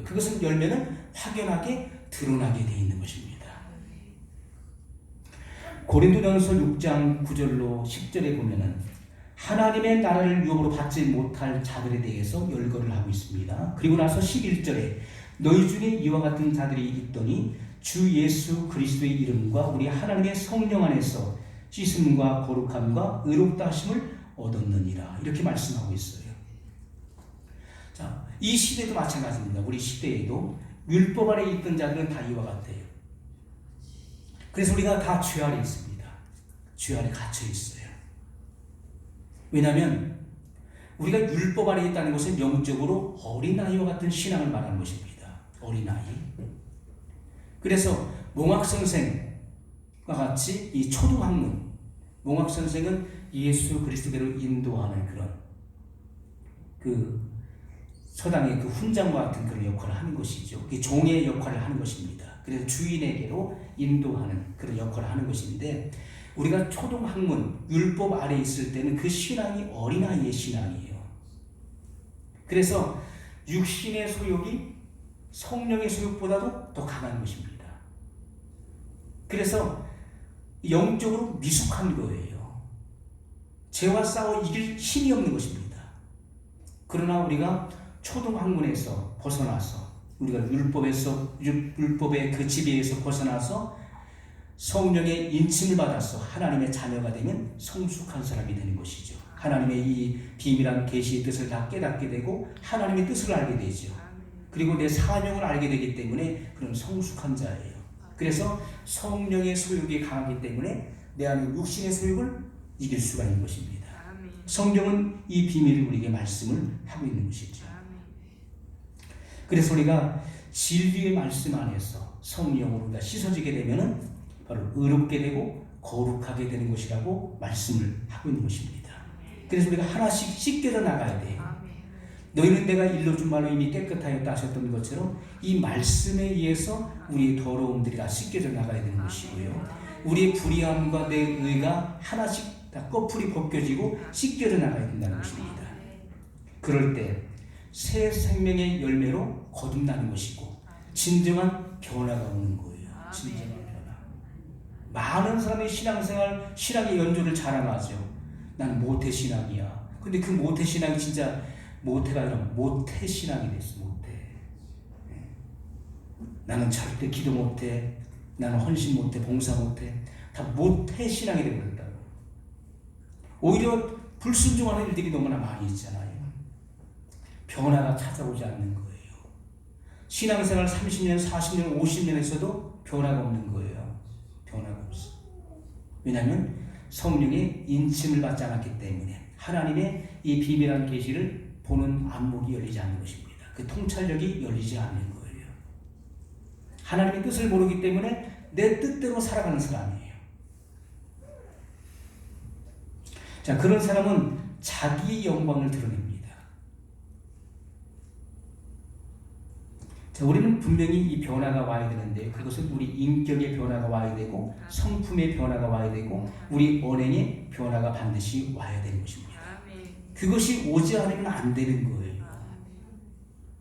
그것은 열매는 확연하게 드러나게 되어 있는 것입니다. 고린도전서 6장 9절로 10절에 보면은 하나님의 나라를 유업으로 받지 못할 자들에 대해서 열거를 하고 있습니다. 그리고 나서 11절에 너희 중에 이와 같은 자들이 있더니 주 예수 그리스도의 이름과 우리 하나님의 성령 안에서 씻음과 거룩함과 의롭다 하심을 얻었느니라. 이렇게 말씀하고 있어요. 자, 이 시대도 마찬가지입니다. 우리 시대에도 율법 아래 있던 자들은 다 이와 같아요. 그래서 우리가 다 죄 아래 있습니다. 죄 아래 갇혀 있어요. 왜냐하면 우리가 율법 아래 있다는 것은 영적으로 어린아이와 같은 신앙을 말하는 것입니다. 어린아이. 그래서 몽학선생과 같이 이 초등학문, 몽학선생은 예수 그리스도대로 인도하는 그런 그 서당의 그 훈장과 같은 그런 역할을 하는 것이죠. 종의 역할을 하는 것입니다. 그래서 주인에게로 인도하는 그런 역할을 하는 것인데 우리가 초등학문, 율법 아래 있을 때는 그 신앙이 어린아이의 신앙이에요. 그래서 육신의 소욕이 성령의 소욕보다도 더 강한 것입니다. 그래서 영적으로 미숙한 거예요. 죄와 싸워 이길 힘이 없는 것입니다. 그러나 우리가 초등학문에서 벗어나서 우리가 율법의 그 지배에서 벗어나서 성령의 인침을 받아서 하나님의 자녀가 되면 성숙한 사람이 되는 것이죠. 하나님의 이 비밀한 계시의 뜻을 다 깨닫게 되고 하나님의 뜻을 알게 되죠. 그리고 내 사명을 알게 되기 때문에 그런 성숙한 자예요. 그래서 성령의 소욕이 강하기 때문에 내 안에 육신의 소욕을 이길 수가 있는 것입니다. 성경은 이 비밀을 우리에게 말씀을 하고 있는 것이죠. 그래서 우리가 진리의 말씀 안에서 성령으로 우리가 씻어지게 되면은 바로 의롭게 되고 거룩하게 되는 것이라고 말씀을 하고 있는 것입니다. 그래서 우리가 하나씩 씻겨져 나가야 돼요. 너희는 내가 일러준 말로 이미 깨끗하였다 하셨던 것처럼 이 말씀에 의해서 우리의 더러움들이 다 씻겨져 나가야 되는 것이고요. 우리의 불의함과 내 의가 하나씩 다 꺼풀이 벗겨지고 씻겨져 나가야 된다는 것입니다. 그럴 때 새 생명의 열매로 거듭나는 것이고 진정한 변화가 오는 거예요. 진정한 변화. 많은 사람이 신앙생활, 신앙의 연조를 자랑하죠. 나는 모태신앙이야. 근데 그 모태신앙이 진짜 모태가 아니라 모태신앙이 됐어. 모태. 나는 절대 기도 못해. 나는 헌신 못해. 봉사 못해. 다 모태신앙이 되어버렸다고. 오히려 불순종하는 일들이 너무나 많이 있잖아요. 변화가 찾아오지 않는 거예요. 신앙생활 30년, 40년, 50년 했어도 변화가 없는 거예요. 변화가 없어. 왜냐하면 성령의 인침을 받지 않았기 때문에 하나님의 이 비밀한 계시를 보는 안목이 열리지 않는 것입니다. 그 통찰력이 열리지 않는 거예요. 하나님의 뜻을 모르기 때문에 내 뜻대로 살아가는 사람이에요. 자, 그런 사람은 자기 영광을 드러냅니다. 자, 우리는 분명히 이 변화가 와야 되는데 그것은 우리 인격의 변화가 와야 되고 성품의 변화가 와야 되고 우리 언행의 변화가 반드시 와야 되는 것입니다. 그것이 오지 않으면 안 되는 거예요.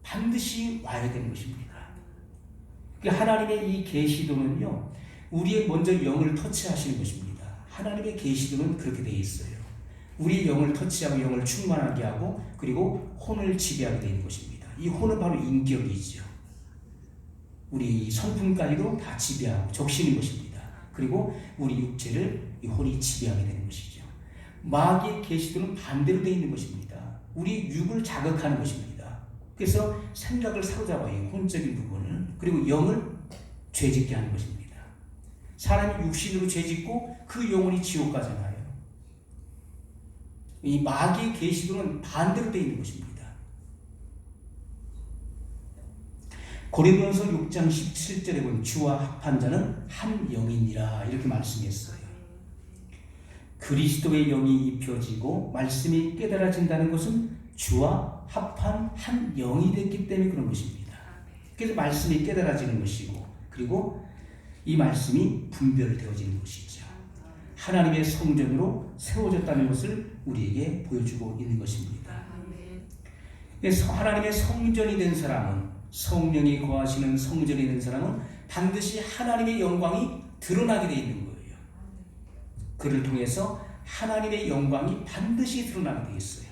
반드시 와야 되는 것입니다. 하나님의 이 계시도는요, 우리의 먼저 영을 터치하시는 것입니다. 하나님의 계시도는 그렇게 되어 있어요. 우리 영을 터치하고 영을 충만하게 하고 그리고 혼을 지배하게 되는 것입니다. 이 혼은 바로 인격이죠. 우리 성품까지도 다 지배하고 적시는 것입니다. 그리고 우리 육체를 이 혼이 지배하게 되는 것이죠. 마귀의 계시도는 반대로 되어 있는 것입니다. 우리 육을 자극하는 것입니다. 그래서 생각을 사로잡아요. 혼적인 부분을. 그리고 영을 죄짓게 하는 것입니다. 사람이 육신으로 죄짓고 그 영혼이 지옥 가잖아요. 이 마귀의 계시도는 반대로 되어 있는 것입니다. 고린도전서 6장 17절에 보면 주와 합한 자는 한 영이니라 이렇게 말씀했어요. 그리스도의 영이 입혀지고 말씀이 깨달아진다는 것은 주와 합한 한 영이 됐기 때문에 그런 것입니다. 그래서 말씀이 깨달아지는 것이고 그리고 이 말씀이 분별되어지는 것이죠. 하나님의 성전으로 세워졌다는 것을 우리에게 보여주고 있는 것입니다. 그래서 하나님의 성전이 된 사람은 성령이 거하시는 성전에 있는 사람은 반드시 하나님의 영광이 드러나게 되어 있는 거예요. 그를 통해서 하나님의 영광이 반드시 드러나게 되어 있어요.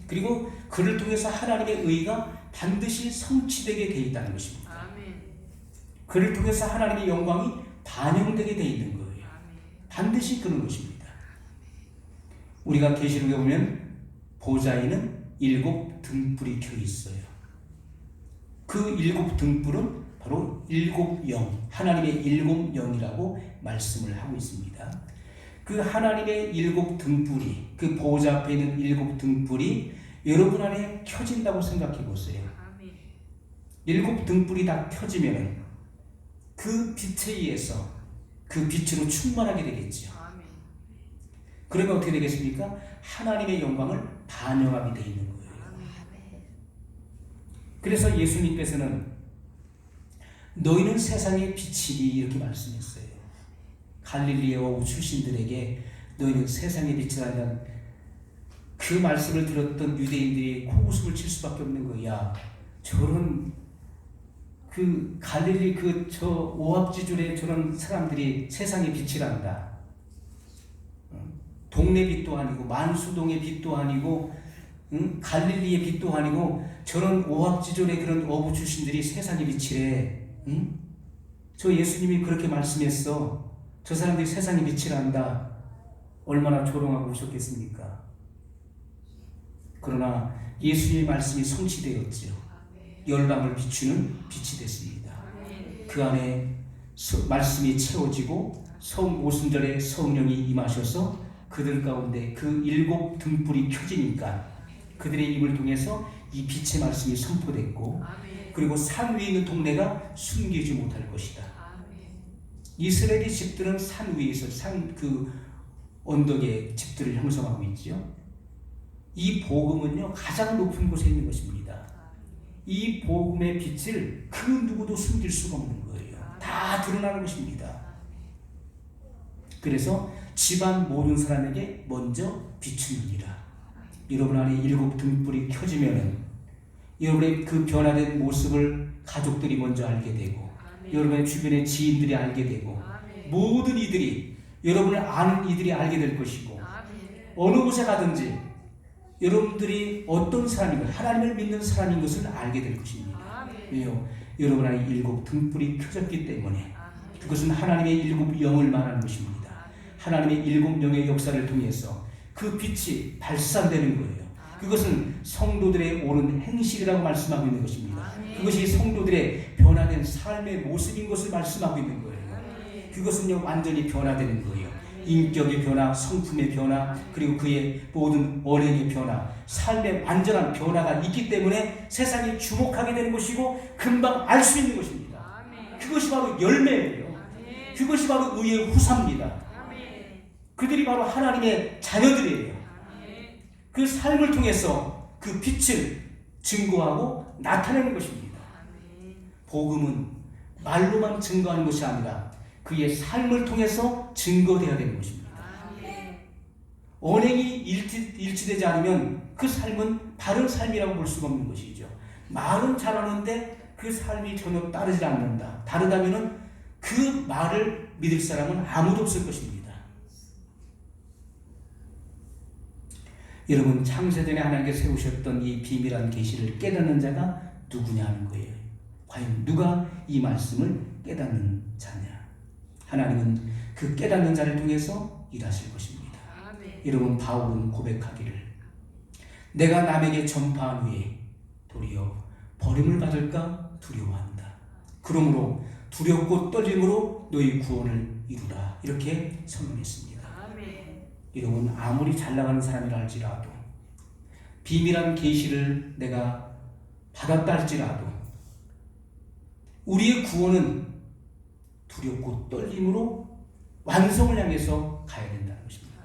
그리고 그를 통해서 하나님의 의가 반드시 성취되게 되어 있다는 것입니다. 그를 통해서 하나님의 영광이 반영되게 되어 있는 거예요. 반드시 그런 것입니다. 우리가 계시록에 보면 보좌에는 7 등불이 켜 있어요. 그 7 등불은 바로 7 영, 하나님의 7 영이라고 말씀을 하고 있습니다. 그 하나님의 7 등불이, 그 보좌 앞에 있는 7 등불이 여러분 안에 켜진다고 생각해 보세요. 7 등불이 다 켜지면 그 빛에 의해서 그 빛으로 충만하게 되겠죠. 그러면 어떻게 되겠습니까? 하나님의 영광을 반영하게 되어 있는 거예요. 그래서 예수님께서는 너희는 세상의 빛이니 이렇게 말씀했어요. 갈릴리오 출신들에게 너희는 세상의 빛이라는 그 말씀을 들었던 유대인들이 코웃음을 칠 수밖에 없는 거야. 저런 그 갈릴리 저 오합지졸의 저런 사람들이 세상의 빛이란다. 동네 빛도 아니고 만수동의 빛도 아니고 갈릴리의 빛도 아니고 저런 오합지졸의 그런 어부 출신들이 세상의 빛이래. 저 예수님이 그렇게 말씀했어. 저 사람들이 세상의 빛이란다. 얼마나 조롱하고 오셨겠습니까? 그러나 예수님의 말씀이 성취되었지요. 열방을 비추는 빛이 됐습니다. 그 안에 말씀이 채워지고 오순절에 성령이 임하셔서 그들 가운데 그 7 등불이 켜지니까 그들의 입을 통해서 이 빛의 말씀이 선포됐고, 그리고 산 위에 있는 동네가 숨기지 못할 것이다. 이스라엘의 집들은 산 위에서 그 언덕에 집들을 형성하고 있죠. 이 복음은요 가장 높은 곳에 있는 것입니다. 이 복음의 빛을 그 누구도 숨길 수가 없는 거예요. 다 드러나는 것입니다. 그래서 집안 모든 사람에게 먼저 비추느니라. 여러분 안에 7 등불이 켜지면은 여러분의 그 변화된 모습을 가족들이 먼저 알게 되고, 여러분의 주변의 지인들이 알게 되고, 모든 이들이 여러분을 아는 이들이 알게 될 것이고, 어느 곳에 가든지 여러분들이 어떤 사람인가, 하나님을 믿는 사람인 것을 알게 될 것입니다. 왜요? 여러분 안에 7 등불이 켜졌기 때문에. 그것은 하나님의 7 영을 말하는 것입니다. 하나님의 7 영의 역사를 통해서 그 빛이 발산되는 거예요. 그것은 성도들의 옳은 행실이라고 말씀하고 있는 것입니다. 그것이 성도들의 변화된 삶의 모습인 것을 말씀하고 있는 거예요. 그것은요 완전히 변화되는 거예요. 인격의 변화, 성품의 변화, 그리고 그의 모든 언행의 변화, 삶의 완전한 변화가 있기 때문에 세상이 주목하게 되는 것이고 금방 알 수 있는 것입니다. 그것이 바로 열매예요. 그것이 바로 의의 후사입니다. 그들이 바로 하나님의 자녀들이에요. 그 삶을 통해서 그 빛을 증거하고 나타내는 것입니다. 복음은 말로만 증거하는 것이 아니라 그의 삶을 통해서 증거되어야 되는 것입니다. 언행이 일치되지 않으면 그 삶은 바른 삶이라고 볼 수가 없는 것이죠. 말은 잘하는데 그 삶이 전혀 따르지 않는다. 다르다면은 그 말을 믿을 사람은 아무도 없을 것입니다. 여러분, 창세전에 하나님께 세우셨던 이 비밀한 계시를 깨닫는 자가 누구냐 하는 거예요. 과연 누가 이 말씀을 깨닫는 자냐? 하나님은 그 깨닫는 자를 통해서 일하실 것입니다. 여러분, 바울은 고백하기를 내가 남에게 전파한 후에 도리어 버림을 받을까 두려워한다. 그러므로 두렵고 떨림으로 너희 구원을 이루라. 이렇게 선언했습니다. 여러분, 아무리 잘 나가는 사람이라 할지라도 비밀한 계시를 내가 받았다 할지라도 우리의 구원은 두렵고 떨림으로 완성을 향해서 가야 된다는 것입니다.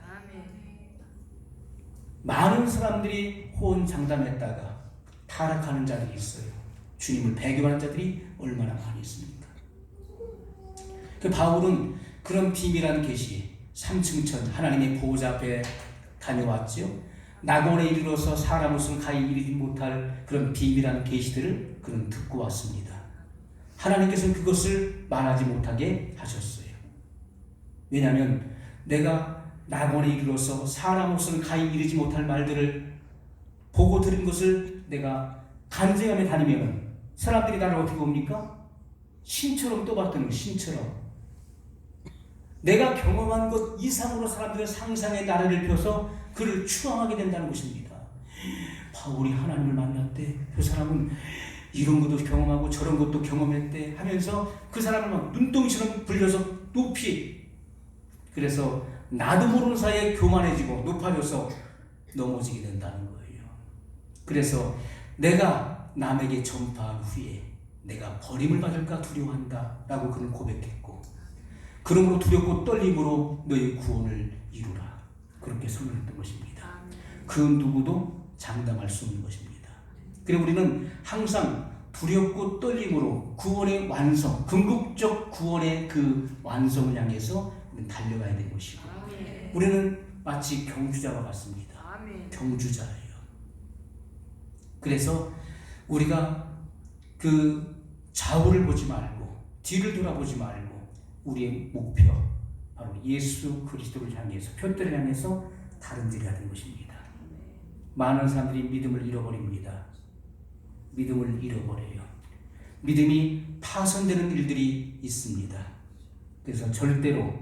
많은 사람들이 호언장담했다가 타락하는 자들이 있어요. 주님을 배교하는 자들이 얼마나 많이 있습니까? 그 바울은 그런 비밀한 계시 3층천 하나님의 보호자 앞에 다녀왔죠. 낙원에 이르러서 사람 옷은 가히 이르지 못할 그런 비밀한 계시들을 그는 듣고 왔습니다. 하나님께서는 그것을 말하지 못하게 하셨어요. 왜냐하면 내가 낙원에 이르러서 사람 옷은 가히 이르지 못할 말들을 보고 들은 것을 내가 간증하며 다니면 사람들이 나를 어떻게 봅니까? 신처럼 떠받드는 신처럼. 내가 경험한 것 이상으로 사람들의 상상의 나래를 펴서 그를 추앙하게 된다는 것입니다. 바울이 하나님을 만났대. 그 사람은 이런 것도 경험하고 저런 것도 경험했대 하면서 그 사람을 막 눈동이처럼 불려서 높이, 그래서 나도 모르는 사이에 교만해지고 높아져서 넘어지게 된다는 거예요. 그래서 내가 남에게 전파한 후에 내가 버림을 받을까 두려워한다 라고 그는 고백했고, 그러므로 두렵고 떨림으로 너의 구원을 이루라 그렇게 선언했던 것입니다. 그 누구도 장담할 수 없는 것입니다. 그리고 우리는 항상 두렵고 떨림으로 구원의 완성, 궁극적 구원의 그 완성을 향해서 달려가야 되는 것이고, 우리는 마치 경주자와 같습니다. 경주자예요. 그래서 우리가 그 좌우를 보지 말고 뒤를 돌아보지 말고 우리의 목표, 바로 예수 그리스도를 향해서, 표대를 향해서 다름질해야 되는 것입니다. 많은 사람들이 믿음을 잃어버립니다. 믿음을 잃어버려요. 믿음이 파손되는 일들이 있습니다. 그래서 절대로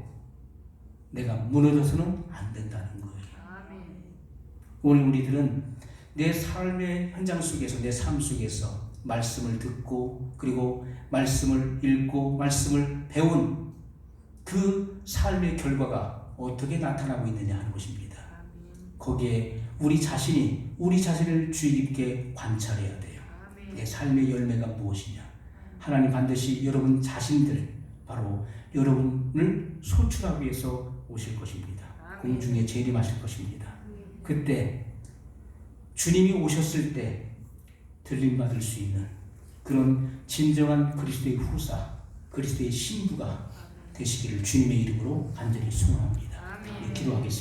내가 무너져서는 안 된다는 거예요. 오늘 우리들은 내 삶의 현장 속에서, 내 삶 속에서 말씀을 듣고 그리고 말씀을 읽고 말씀을 배운 그 삶의 결과가 어떻게 나타나고 있느냐 하는 것입니다. 거기에 우리 자신을 주의 깊게 관찰해야 돼요. 내 삶의 열매가 무엇이냐. 하나님 반드시 여러분 자신들, 바로 여러분을 소출하기 위해서 오실 것입니다. 공중에 재림하실 것입니다. 그때 주님이 오셨을 때 들림받을 수 있는 그런 진정한 그리스도의 후사, 그리스도의 신부가 되시기를 주님의 이름으로 간절히 소원합니다. 기도하겠습니다.